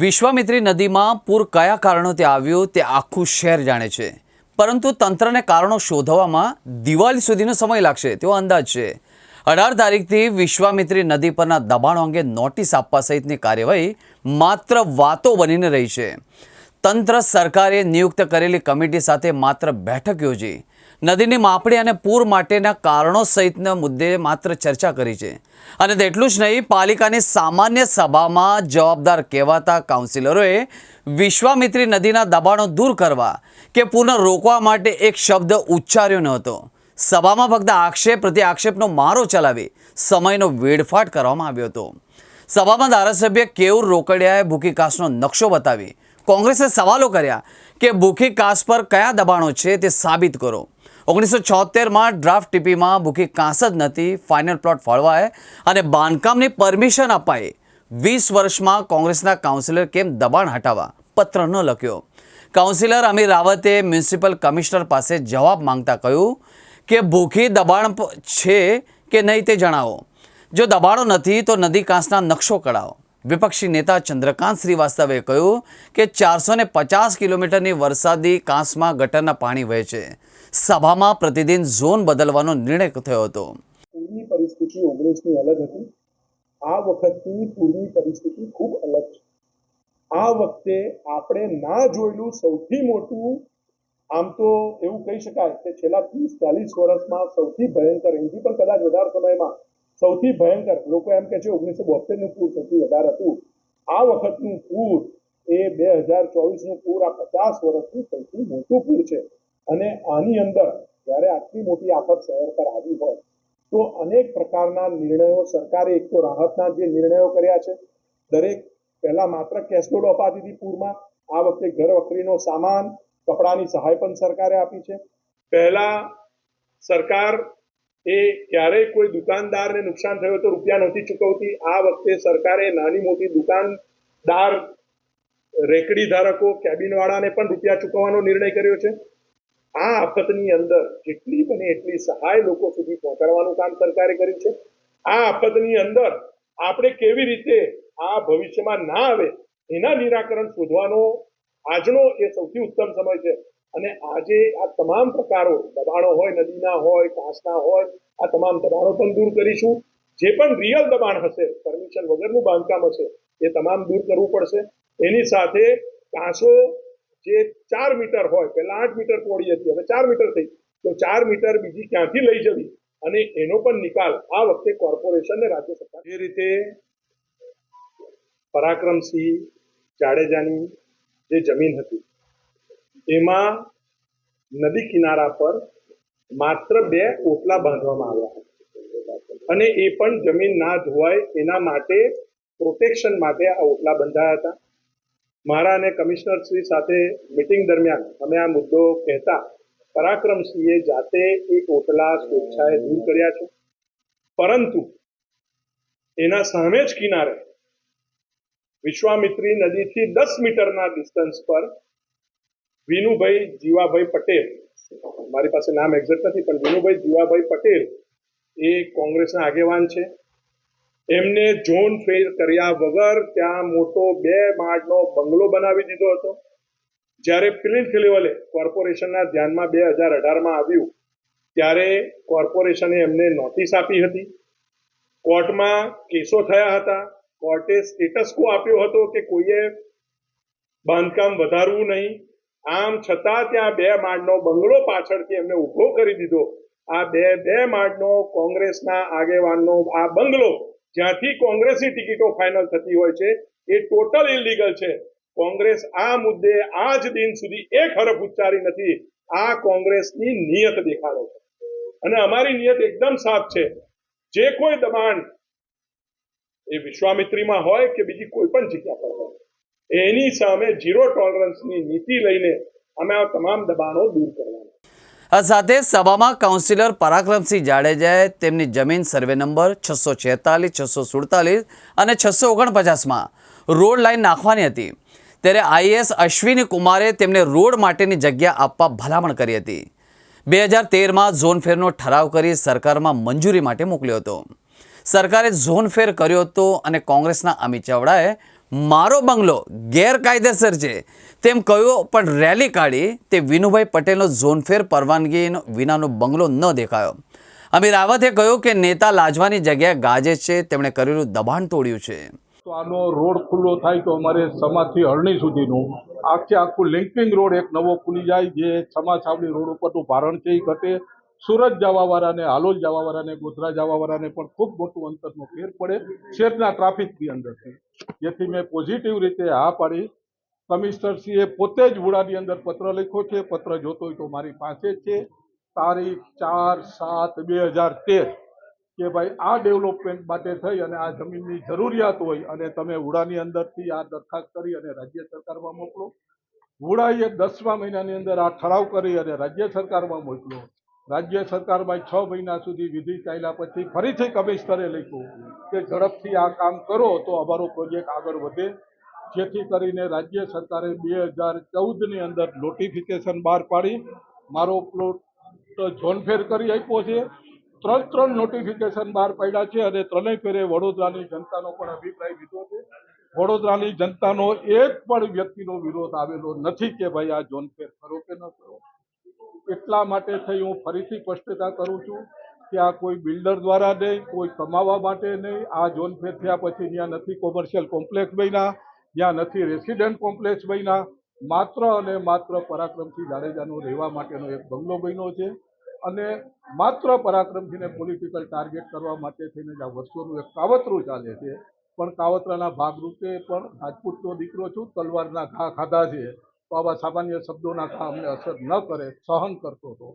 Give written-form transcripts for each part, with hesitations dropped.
વિશ્વામિત્રી નદીમાં પૂર કયા કારણોથી આવ્યું તે આખું શહેર જાણે છે, પરંતુ તંત્રને કારણો શોધવામાં દિવાળી સુધીનો સમય લાગશે તેવો અંદાજ છે। 18 તારીખથી વિશ્વામિત્રી નદી પરના દબાણો અંગે નોટિસ આપવા સહિતની કાર્યવાહી માત્ર વાતો બનીને રહી છે। તંત્ર સરકારે નિયુક્ત કરેલી કમિટી સાથે માત્ર બેઠક યોજી નદીની માપણી અને પૂર માટેના કારણો સહિતના મુદ્દે માત્ર ચર્ચા કરી છે। અને તેટલું જ નહીં, પાલિકાની સામાન્ય સભામાં જવાબદાર કહેવાતા કાઉન્સિલરોએ વિશ્વામિત્રી નદીના દબાણો દૂર કરવા કે પૂરને રોકવા માટે એક શબ્દ ઉચ્ચાર્યો ન હતો। સભામાં ફક્ત આક્ષેપ પ્રતિ આક્ષેપનો મારો ચલાવી સમયનો વેડફાટ કરવામાં આવ્યો હતો। સભામાં ધારાસભ્ય કેયુર રોકડિયાએ ભૂખી કાસનો નકશો બતાવી કોંગ્રેસે સવાલો કર્યા કે ભૂખી કાસ પર કયા દબાણો છે તે સાબિત કરો। 1976માં ડ્રાફ્ટ ટીપીમાં ભૂખી કાંસ જ નથી, ફાઇનલ પ્લોટ ફાળવાય અને બાંધકામની પરમિશન અપાઈ। 20 વર્ષમાં કોંગ્રેસના કાઉન્સિલર કેમ દબાણ હટાવવા પત્ર ન લખ્યો? કાઉન્સિલર અમીર રાવતે મ્યુનિસિપલ કમિશનર પાસે જવાબ માંગતા કહ્યું કે ભૂખી દબાણ છે કે નહીં તે જણાવો, જો દબાણો નથી તો નદી કાંસના નકશો કઢાવો। વિપક્ષી નેતા ચંદ્રકાંત શ્રીવાસ્તવે કહ્યું કે 450 કિલોમીટરની વરસાદી કાંસમાં ગટરના પાણી વહે છે। સભામાં પ્રતિદિન ઝોન બદલવાનો નિર્ણય થયો હતો। પૂરની પરિસ્થિતિ 19ની અલગ હતી, આ વખતની પૂરની પરિસ્થિતિ ખૂબ અલગ છે। આ વખતે આપણે ના જોયેલું સૌથી મોટું, આમ તો એવું કહી શકાય કે છેલ્લા 30-40 વર્ષમાં સૌથી ભયંકર, એનાથી પણ કદાચ વધારે સમયમાં સૌથી ભયંકર, લોકો એમ કે છે 1972નું પૂર સૌથી વધારે હતું, આ વખતનું પૂર એ 2024નું પૂર આ 50 વર્ષનું સૌથી મોટું પૂર છે। અને આની અંદર જ્યારે આટલી મોટી આફત શહેર પર આવી હોય તો અનેક પ્રકારના નિર્ણયો સરકારે, એક તો રાહતના જે નિર્ણયો કર્યા છે, દરેક પહેલા માત્ર કેસ્ટોલ અપાતી હતી પૂરમાં, આ વખતે ઘર વખરીનો સામાન, કપડાની સહાય પણ સરકારે આપી છે। પહેલા સરકાર એ ક્યારેય કોઈ દુકાનદારને નુકસાન થયું તો રૂપિયા નહોતી ચૂકવતી, આ વખતે સરકારે નાની મોટી દુકાનદાર, રેકડી ધારકો, કેબિન વાળાને પણ રૂપિયા ચૂકવવાનો નિર્ણય કર્યો છે। આ આફતની અંદર જેટલી બને એટલી સહાય લોકો સુધી પહોંચાડવાનું કામ સરકારે કર્યું છે। આ આફતની અંદર આપણે કેવી રીતે આ ભવિષ્યમાં ના આવે એના નિરાકરણ શોધવાનો આજનો એ સૌથી ઉત્તમ સમય છે। અને આજે આ તમામ પ્રકારો, દબાણો હોય, નદીના હોય, કાંસના હોય, આ તમામ દબાણો પણ દૂર કરીશું। જે પણ રિયલ દબાણ હશે, પરમિશન વગરનું બાંધકામ હશે, એ તમામ દૂર કરવું પડશે। એની સાથે કાંસો જે 4 મીટર હોય, પહેલા 8 મીટર પહોળી હતી, હવે 4 મીટર થઈ, તો 4 મીટર બીજી ક્યાંથી લઈ જવી અને એનો પણ નિકાલ આ વખતે કોર્પોરેશન ને રાજ્ય સરકાર, જે રીતે પરાક્રમસિંહ જાડેજાની જે જમીન હતી એમાં નદી કિનારા પર માત્ર 2 ઓટલા બાંધવામાં આવ્યા હતા અને એ પણ જમીન ના ધોવાય એના માટે, પ્રોટેક્શન માટે આ ઓટલા બંધાયા હતા। મારા અને કમિશનર શ્રી સાથે મિટિંગ દરમિયાન અમે આ મુદ્દો કહેતા પરાક્રમસિંહે જાતે એક ઓટલા સ્વેચ્છાએ દૂર કર્યા છે, પરંતુ એના સામે જ કિનારે વિશ્વામિત્રી નદીથી 10 મીટરના ડિસ્ટન્સ પર વિનુભાઈ જીવાભાઈ પટેલ, મારી પાસે નામ એક્ઝેક્ટ નથી, પણ વિનુભાઈ જીવાભાઈ પટેલ એ કોંગ્રેસના આગેવાન છે, એમને ઝોન ફેર કર્યા વગર ત્યાં મોટો 2 માળનો બંગલો બનાવી દીધો હતો। જ્યારે પ્લિન્થ લેવલે કોર્પોરેશનના ધ્યાનમાં 2018માં આવ્યું ત્યારે કોર્પોરેશને એમને નોટિસ આપી હતી, કોર્ટમાં કેસો થયા હતા, કોર્ટે સ્ટેટસ કો આપ્યો હતો કે કોઈએ બાંધકામ વધારવું નહીં, આમ છતાં ત્યાં 2 માળનો બંગલો પાછળથી એમને ઉભો કરી દીધો। આ 2 માળનો કોંગ્રેસના આગેવાનનો આ બંગલો, જ્યાંથી કોંગ્રેસની ટિકિટો ફાઇનલ થતી હોય છે, એ ટોટલ ઇલીગલ છે। કોંગ્રેસ આ મુદ્દે આજ દિન સુધી એક હરફ ઉચ્ચારી નથી। આ કોંગ્રેસની નિયત દેખાડે છે અને અમારી નિયત એકદમ સાફ છે। જે કોઈ દબાણ એ વિશ્વામિત્રીમાં હોય કે બીજી કોઈ પણ જગ્યા પર હોય, એની સામે 0 ટોલરન્સની નીતિ લઈને અમે આ તમામ દબાણો દૂર કરવાના। આ સાથે સભામાં કાઉન્સિલર પરાક્રમસિંહ જાડેજાએ તેમની જમીન સર્વે નંબર 646, 647 અને 649માં રોડ લાઈન નાખવાની હતી, ત્યારે આઈએએસ અશ્વિની કુમારે તેમને રોડ માટેની જગ્યા આપવા ભલામણ કરી હતી। 2013માં ઝોન ફેરનો ઠરાવ કરી સરકારમાં મંજૂરી માટે મોકલ્યો હતો। સરકારે ઝોન ફેર કર્યો હતો અને કોંગ્રેસના અમિત ચાવડાએ મારો બંગલો ગેરકાયદેસર છે તેમ કહ્યું, પણ રેલી કાઢી તે વિનુભાઈ પટેલનો ઝોનફેર પરવાનગી વિનાનો બંગલો ન દેખાયો. અમીર રાવતે કહ્યું કે નેતા લાજવાની જગ્યાએ ગાજે છે, તેમણે કરેલું દબાણ તોડ્યું છે. તો આનો રોડ ખુલ્લો થાય તો અમારે સમાજથી હરણી સુધીનું આખું લિંકિંગ રોડ એક નવો ખુલી જાય, જે સમા છાવણી રોડ ઉપરનું ભારણ છે એ ઘટે. સુરત જવાવાળાને, હાલોલ જવાવાળાને, ગોધરા જવાવાળાને પણ ખૂબ મોટું અંતરનો ફેર પડે શહેરના ટ્રાફિકની અંદરથી. જેથી મેં પોઝિટિવ રીતે હા પાડી. કમિશનરશ્રીએ પોતે જ વુડાની અંદર પત્ર લખ્યો છે. પત્ર જોતો હોય તો મારી પાસે છે. તારીખ 4/7/2013 કે ભાઈ આ ડેવલપમેન્ટ માટે થઈ અને આ જમીનની જરૂરિયાત હોય અને તમે વુડાની અંદરથી આ દરખાસ્ત કરી અને રાજ્ય સરકારમાં મોકલો. વુડાએ 10મા મહિનાની અંદર આ ઠરાવ કરી અને રાજ્ય સરકારમાં મોકલ્યો. રાજ્ય સરકારમાં 6 મહિના સુધી વિધિ ચાલ્યા પછી ફરીથી કમિશનરે લખ્યું કે ઝડપથી આ કામ કરો તો અમારો પ્રોજેક્ટ આગળ વધે. જેથી કરીને રાજ્ય સરકારે 2014ની અંદર નોટિફિકેશન બહાર પાડી મારો પ્લોટ ઝોનફેર કરી આપ્યો છે. 3 નોટિફિકેશન બહાર પાડ્યા છે અને ત્રણેય ફેરે વડોદરાની જનતાનો પણ અભિપ્રાય લીધો છે. વડોદરાની જનતાનો એક પણ વ્યક્તિનો વિરોધ આવેલો નથી કે ભાઈ આ ઝોનફેર કરો કે ન કરો. એટલા માટે થઈ હું ફરીથી સ્પષ્ટતા કરું છું કે આ કોઈ બિલ્ડર દ્વારા નહીં, કોઈ કમાવા માટે નહીં. આ ઝોનફેર થયા પછી ત્યાં નથી કોમર્શિયલ કોમ્પ્લેક્સ બન્યા, ત્યાં નથી રેસિડેન્ટ કોમ્પ્લેક્સ બન્યા. માત્ર અને માત્ર પરાક્રમસિંહ જાડેજાનો રહેવા માટેનો એક બંગલો બન્યો છે અને માત્ર પરાક્રમસિંહને પોલિટિકલ ટાર્ગેટ કરવા માટે થઈને જ આ વર્ષોનું એક કાવતરું ચાલે છે. પણ કાવતરાના ભાગરૂપે પણ રાજપૂતનો દીકરો છું, તલવારના ઘા ખાધા છે તો આવા સામાન્ય શબ્દોના ઘા અમને અસર ન કરે, સહન કરતો હતો.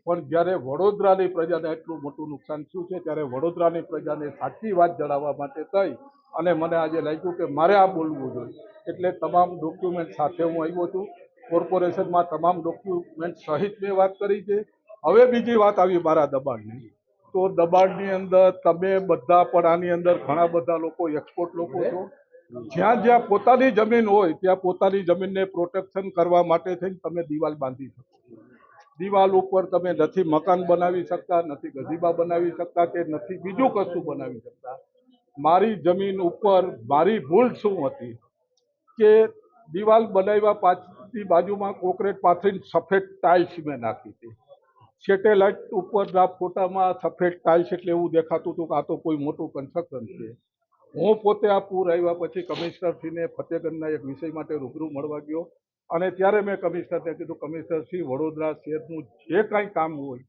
પણ જ્યારે વડોદરાની પ્રજાને એટલું મોટું નુકસાન થયું છે ત્યારે વડોદરાની પ્રજાને સાચી વાત જણાવવા માટે થઈ અને મને આજે લાગ્યું કે મારે આ બોલવું જોઈએ. એટલે તમામ ડોક્યુમેન્ટ સાથે હું આવ્યો છું. કોર્પોરેશનમાં તમામ ડોક્યુમેન્ટ સહિત મેં વાત કરી છે. હવે બીજી વાત આવી મારા દબાણની. તો દબાણની અંદર તમે બધા પણ આની અંદર ઘણા બધા લોકો એક્સપોર્ટ લોકો છો. જ્યાં જ્યાં પોતાની જમીન હોય ત્યાં પોતાની જમીનને પ્રોટેક્શન કરવા માટે થઈને તમે દિવાલ બાંધી શકો. દિવાલ ઉપર તમે નથી મકાન બનાવી શકતા, નથી ગજીબા બનાવી શકતા કે નથી બીજું કશું બનાવી શકતા. મારી જમીન ઉપર મારી ભૂલ શું હતી કે દિવાલ બનાવ્યા પાછળની બાજુમાં કોન્ક્રીટ પાથરીને સફેદ ટાઇલ્સ મેં નાખી હતી. સેટેલાઇટ ઉપરના ફોટામાં સફેદ ટાઇલ્સ એટલે એવું દેખાતું હતું કે આ તો કોઈ મોટું કન્સ્ટ્રક્શન છે. હું પોતે આ પૂર આવ્યા પછી કમિશનરશ્રીને ફતેગંજના એક વિષય માટે રૂબરૂ મળવા ગયો અને ત્યારે મેં કમિશનરને કીધું, કમિશનરશ્રી, વડોદરા શહેરનું જે કાંઈ કામ હોય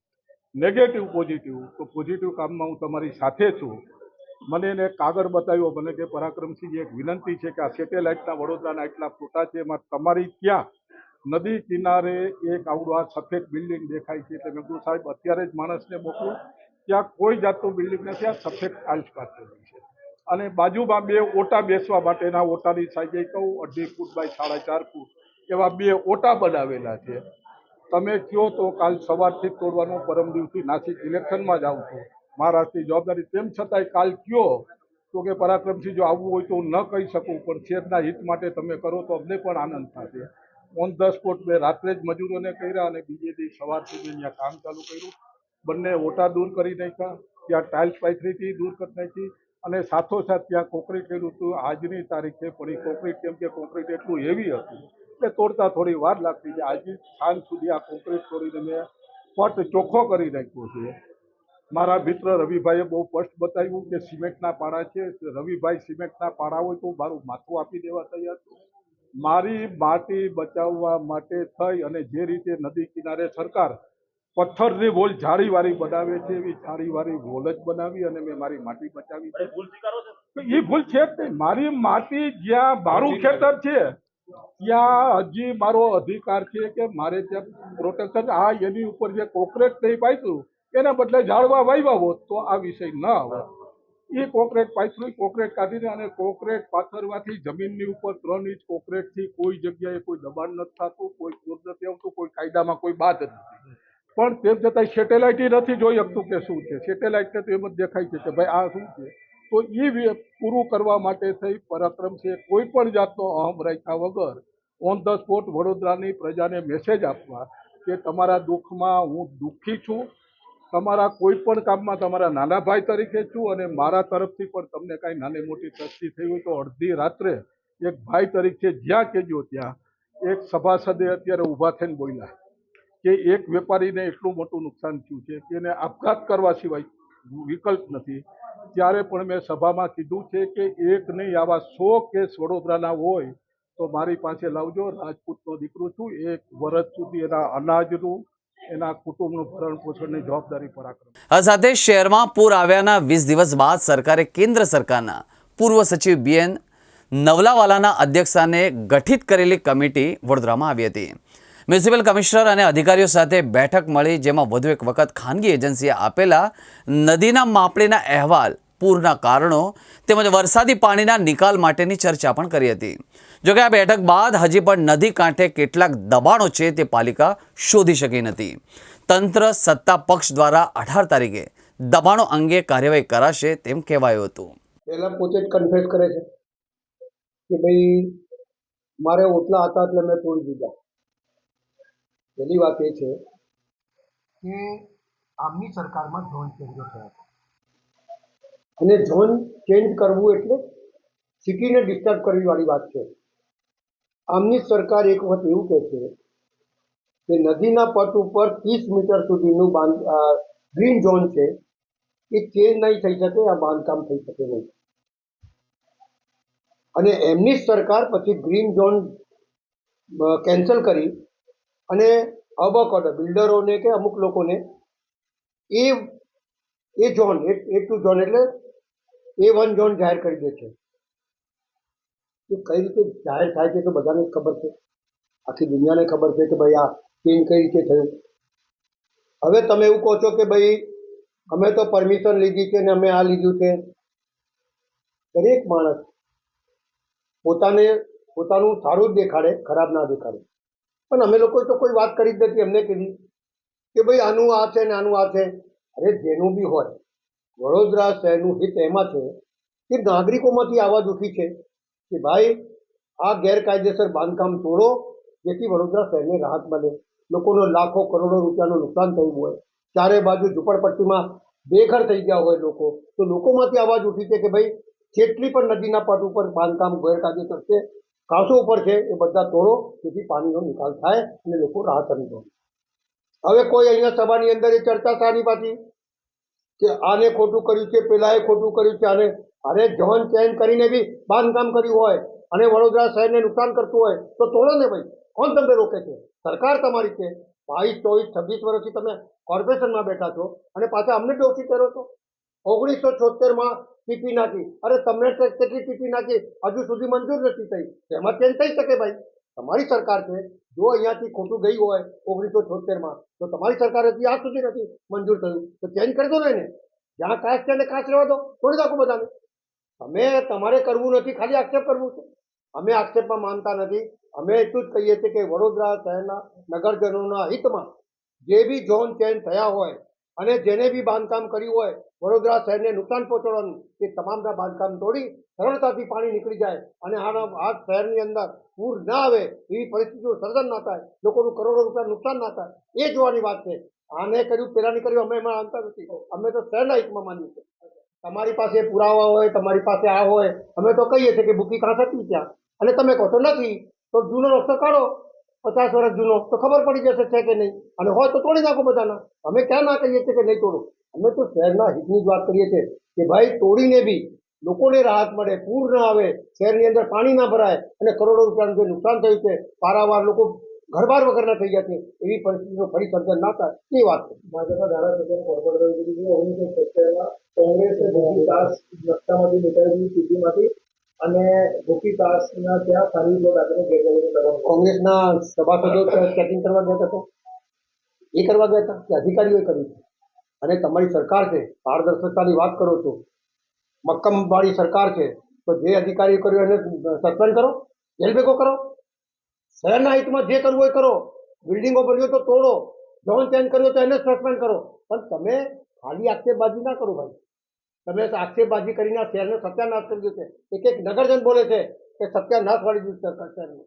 નેગેટિવ પોઝિટિવ, તો પોઝિટિવ કામમાં હું તમારી સાથે છું. મને એને કાગળ બતાવ્યો. મને કે પરાક્રમસિંહ એક વિનંતી છે કે આ સેટેલાઇટના વડોદરાના એટલા ફોટા છે, એમાં તમારી ત્યાં નદી કિનારે એક આવડું આ સફેદ બિલ્ડિંગ દેખાય છે. એટલે મેં કીધું સાહેબ અત્યારે જ માણસને મોકલું, ત્યાં કોઈ જાતનું બિલ્ડિંગ નથી, આ સફેદ ટાઇલ્સ પાથરેલી છે અને બાજુમાં 2 ઓટા બેસવા માટેના, ઓટાની સાઈઝે કહું 2.5 ફૂટ બાય 4.5 ફૂટ એવા 2 ઓટા બનાવેલા છે. તમે કહો તો કાલ સવારથી જ તોડવાનું, પરમ દિવસથી નાસિક ઇલેક્શનમાં જ આવું છું, મહારાષ્ટ્રની જવાબદારી. તેમ છતાંય કાલ કયો તો કે પરાક્રમસિંહ જો આવવું હોય તો હું ન કહી શકું, પણ શહેરના હિત માટે તમે કરો તો અમને પણ આનંદ થશે. ઓન ધ સ્પોટ મેં રાત્રે જ મજૂરોને કર્યા અને બીજે દિવસ સવાર સુધી ત્યાં કામ ચાલુ કર્યું. બંને ઓટા દૂર કરી નાખ્યા, ત્યાં ટાઇલ્સ પાથરીથી દૂર કરી નાખી અને સાથોસાથ ત્યાં કોન્ક્રીટ કર્યું હતું. આજની તારીખે પણ એ કોન્ક્રીટ, કેમ કે કોન્ક્રીટ એટલું હેવી હતું એટલે તોડતા થોડી વાર લાગતી છે. આજે સાંજ સુધી આ કોન્ક્રીટ તોડીને મેં ફટ ચોખ્ખો કરી નાખ્યો છે. મારા મિત્ર રવિભાઈએ બહુ સ્પષ્ટ બતાવ્યું કે સિમેન્ટના પાડા છે. રવિભાઈ સિમેન્ટના પાડા હોય તો મારું માથું આપી દેવા તૈયાર છું. મારી માટી બચાવવા માટે થઈ અને જે રીતે નદી કિનારે સરકાર પથ્થરની વોલ જાળીવાળી બનાવે છે એવી જાળીવાળી વોલ જ બનાવી અને મેં મારી માટી બચાવી છે. એ ભૂલ છે જ નહીં. મારી માટી જ્યાં મારું ખેતર છે ત્યાં હજી મારો અધિકાર છે કે મારે ત્યાં પ્રોટેક્શન, આ એની ઉપર જે કોન્ક્રીટ નહીં પાથર્યું એના બદલે ઝાડવા વાવ્યા હોત તો આ વિષય ન આવે. એ કોન્ક્રીટ પાથર્યું, કોન્ક્રીટ કાઢીને અને કોન્ક્રીટ પાથરવાથી જમીનની ઉપર 3 ઇંચ કોન્ક્રીટથી કોઈ જગ્યાએ કોઈ દબાણ નથી થતું, કોઈ પૂર નથી આવતું, કોઈ કાયદામાં કોઈ બાદ નથી. પણ તેમ છતાં સેટેલાઇટ નથી જોઈ શકતું કે શું છે. સેટેલાઇટને તો એમ જ દેખાય છે કે ભાઈ આ શું છે. તો એ પૂરું કરવા માટે થઈ પરાક્રમસિંહે કોઈ પણ જાતનો અહમ રાખ્યા વગર ઓન ધ સ્પોટ વડોદરાની પ્રજાને મેસેજ આપવા કે તમારા દુઃખમાં હું દુઃખી છું, તમારા કોઈ પણ કામમાં તમારા નાના ભાઈ તરીકે છું અને મારા તરફથી પણ તમને કાંઈ નાની મોટી તસ્તી થઈ હોય તો અડધી રાત્રે એક ભાઈ તરીકે જ્યાં કહેજો ત્યાં એક સભાસદે અત્યારે ઊભા થઈને બોલ્યા કે એક વેપારીને એટલું મોટું નુકસાન થયું છે કે એને આપઘાત કરવા સિવાય વિકલ્પ નથી. ત્યારે પણ મેં સભામાં કીધું છે કે એક નહીં આવા 100 કેસ વડોદરાના હોય તો મારી પાસે લાવજો. રાજપૂતનો દીકરો છું. એક વર્ષ સુધી એના અનાજનું એના કુટુંબનું ભરણ પોષણની જવાબદારી પર આક્રમ. આ સાથે શહેરમાં પૂર આવ્યાના 20 દિવસ બાદ સરકારે કેન્દ્ર સરકારના પૂર્વ સચિવ BN નવલાવાલાના અધ્યક્ષસ્થાને ગઠિત કરેલી કમિટી વડોદરામાં આવી હતી. મ્યુનિસિપલ કમિશનર અને અધિકારીઓ સાથે બેઠક મળી, જેમાં વધુ એક વખત ખાનગી એજન્સીએ આપેલા નદીના માપણીના અહેવાલ, પૂરના કારણો તેમજ વરસાદી પાણીના નિકાલ માટેની ચર્ચા પણ કરી હતી. જોકે આ બેઠક બાદ હજી પણ નદી કાંઠે કેટલાક દબાણો છે તે પાલિકા શોધી શકી નથી. તંત્ર સત્તા પક્ષ દ્વારા 18 તારીખે દબાણો અંગે કાર્યવાહી કરાશે તેમ કહેવાયું હતું. પહેલા પોતે જ કન્ફેસ કરે છે કે ભાઈ મારે ઓટલા હતા એટલે મેં તોડી દીધા. પહેલી વાત એ છે કે આમની સરકારમાં ઝોન ચેન્જો થયા છે અને ઝોન ચેન્જ કરવું એટલે સિટીને ડિસ્ટર્બ કરવી વાળી વાત છે. આમની સરકાર એક વખત એવું કહે છે કે નદીના પટ ઉપર 30 મીટર સુધીનું ગ્રીન ઝોન છે એ ચેન્જ નહીં થઈ શકે, આ બાંધકામ થઈ શકે નહીં. અને એમની સરકાર પછી ગ્રીન ઝોન કેન્સલ કરી અને અબકોડ બિલ્ડરોને કે અમુક લોકોને એ ઝોન A2 ઝોન એટલે A1 ઝોન જાહેર કરી દે છે. એ કઈ રીતે જાહેર થાય છે તો બધાને ખબર છે, આખી દુનિયાને ખબર છે કે ભાઈ આ ચેન્જ કઈ રીતે થયું. હવે તમે એવું કહો છો કે ભાઈ અમે તો પરમિશન લીધી છે ને અમે આ લીધું છે. દરેક માણસ પોતાનું સારું જ દેખાડે, ખરાબ ના દેખાડે. પણ અમે લોકોએ તો કોઈ વાત કરી જ નથી. એમને કીધી કે ભાઈ આનું આ છે ને આનું આ છે. અરે જેનું બી હોય, વડોદરા શહેરનું હિત એમાં છે કે નાગરિકોમાંથી આવાજ ઉઠી છે કે ભાઈ આ ગેરકાયદેસર બાંધકામ તોડો, જેથી વડોદરા શહેરને રાહત મળે. લોકોનો લાખો કરોડો રૂપિયાનું નુકસાન થયું હોય, ચારે બાજુ ઝૂંપડપટ્ટીમાં બેઘર થઈ ગયા હોય લોકો, તો લોકોમાંથી આવાજ ઉઠી છે કે ભાઈ જેટલી પણ નદીના પટ ઉપર બાંધકામ ગેરકાયદેસર છે, કાંસો ઉપર છે, એ બધા તોડો, જેથી પાણીનો નિકાલ થાય અને લોકો રાહત અનુભવે. હવે કોઈ અહીંયા સભાની અંદર એ ચર્ચા શાની પાછી કે આને ખોટું કર્યું છે, પેલાએ ખોટું કર્યું છે, આને અરે ઝોન ચેન્જ કરીને બી બાંધકામ કર્યું હોય અને વડોદરા શહેરને નુકસાન કરતું હોય તો તોડો ને ભાઈ. કોણ તમને રોકે છે? સરકાર તમારી છે. 22, 24, 26 વર્ષથી તમે કોર્પોરેશનમાં બેઠા છો અને પાછા અમને દોષી કરો છો. 1976માં ટીપી નાખી. અરે તમને કેટલી ટીપી નાખી હજુ સુધી મંજૂર નથી થઈ. તેમાં ચેન્જ થઈ શકે ભાઈ? તમારી સરકાર છે. જો અહીંયાથી ખોટું ગયું હોય 1976માં તો તમારી સરકાર હતી, આજ સુધી નથી મંજૂર થયું તો ચેન્જ કરી દો ને એને. જ્યાં કાચ છે એને કાચ રહેવા દો, તોડી નાખો બધાને. તમારે કરવું નથી, ખાલી આક્ષેપ કરવું છે. અમે આક્ષેપમાં માનતા નથી. અમે એટલું જ કહીએ છીએ કે વડોદરા શહેરના નગરજનોના હિતમાં જે બી ઝોન ચેન્જ થયા હોય અને જેને બી બાંધકામ કર્યું હોય વડોદરા શહેરને નુકસાન પહોંચાડવાનું, એ તમામના બાંધકામ તોડી સરળતાથી પાણી નીકળી જાય અને આ શહેરની અંદર પૂર ના આવે, એવી પરિસ્થિતિનું સર્જન ના થાય, લોકોનું કરોડો રૂપિયા નુકસાન ના થાય, એ જોવાની વાત છે. આને કર્યું પેલા નહીં કર્યું અમે એમાં માનતા નથી. અમે તો શહેરના હિતમાં માનીએ છીએ. તમારી પાસે પુરાવા હોય, તમારી પાસે આ હોય, અમે તો કહીએ છીએ કે ભૂખી કાં હતી ત્યાં, અને તમે કહો તો નથી, તો જૂનો રસ્તો કાઢો, 50 વર્ષ જૂનો, તો ખબર પડી જશે છે કે નહીં. અને હોય તો તોડી નાખો બધાના. અમે ક્યાં ના કહીએ છીએ કે નહીં તોડો. અમે તો શહેરના હિતની જ વાત કરીએ છીએ કે ભાઈ તોડીને બી લોકોને રાહત મળે, પૂર ના આવે, શહેરની અંદર પાણી ના ભરાય અને કરોડો રૂપિયાનું જે નુકસાન થયું છે, પારાવાર લોકો ઘરબાર વગરના થઈ ગયા છે, એવી પરિસ્થિતિનું ફરી સર્જન ના થાય એ વાત છે. ભાજપના ધારાસભ્ય કોંગ્રેસે ભૂખી તાસ રસ્તામાંથી નીકળેલી સીટીમાંથી અને ભૂખી તાસના ત્યાં સારી લોક આપણે ગેરકાયદેસર કોંગ્રેસના સભાસદો ચેકિંગ કરવા ગયા હતા. એ કરવા ગયા હતા કે અધિકારીઓએ કર્યું છે. અને તમારી સરકાર છે, પારદર્શકતાની વાત કરો છો, મક્કમવાળી સરકાર છે, તો જે અધિકારીઓ કર્યું એને સસ્પેન્ડ કરો, જેલ ભેગો કરો. શહેરના હિતમાં જે કરવું હોય કરો. બિલ્ડિંગો બન્યો તો તોડો, ઝોન ચેન્જ કર્યો તો એને સસ્પેન્ડ કરો. પણ તમે ખાલી આક્ષેપબાજી ના કરો ભાઈ. તમે આક્ષેપબાજી કરીને શહેરને સત્યાનાશ કરી દીધું છે. એક નગરજન બોલે છે કે સત્યાનાશ વાળી દીધું શહેરનું.